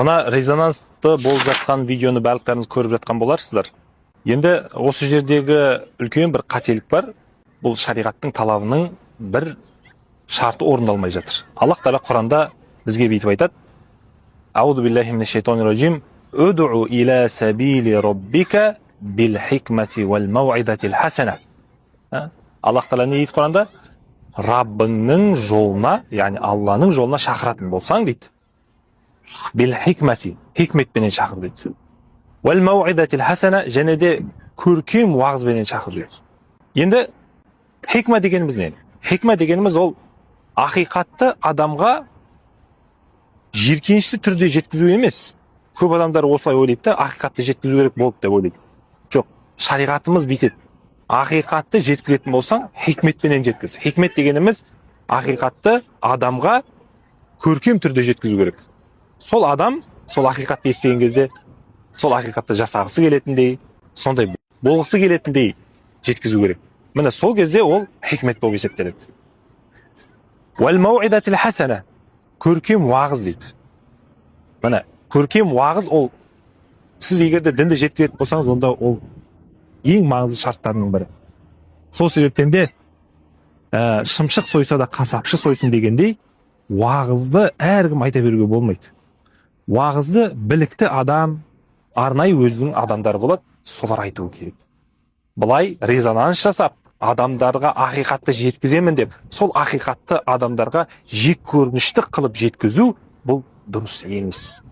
Мына резонансты болып жатқан видеоны барлықтарыңыз көріп жатқан боларсыздар. Енді осы жердегі үлкен бір қателік бар. Бұл шариғаттың талабының бір шарты орындалмай жатыр. Аллах Тағала Құранда бізге бүйтіп айтады: Аузу биллахи минаш шайтанир ражим. Уд'у иля сабили роббика бил хикмати вал мауидатил хасана. Аллах Тағала не дейді Құранда? Раббыңның жолына, яғни Алланың жолына шақыратын болсаң дейді. Бил хикмати, хикметпенен шақыр дейді. Вал мауидатил хасана, және де көркем уағызбенен шақыр дейді. Енді хикма дегеніміз не? Хикма дегеніміз ол ақиқатты адамға жиіркенішті түрде жеткізу емес. Көп адамдар осылай ойлайды да, ақиқатты жеткізу керек болды деп ойлайды. Жоқ, шариғатымыз бүйтеді. Ақиқатты жеткізетін болсаң, хикметпенен жеткіз. Хикмет дегеніміз ақиқатты адамға көркем түрде жеткізу керек. Сол адам, сол ақиқатты естіген кезде, сол ақиқатты жасағысы келетіндей, сондай болғысы келетіндей жеткізу керек. Міне сол кезде ол хикмет болып есептеледі. Уал мауидатил хасана, көркем уағыз дейді. Міне көркем уағыз ол, сіз егерде дінді жеткізетін болсаңыз, онда ол ең маңызды шарттарының бірі. Сол себептен де шымшық сойса да қасапшы сойсын дегендей, уағызды әркім айта беруге болмайды. Уағызды білікті адам, арнайы өзінің адамдары болады, солар айтуы керек. Бұлай резонанс жасап, адамдарға ақиқатты жеткіземін деп, сол ақиқатты адамдарға жек көрінішті қылып жеткізу, бұл дұрыс емес.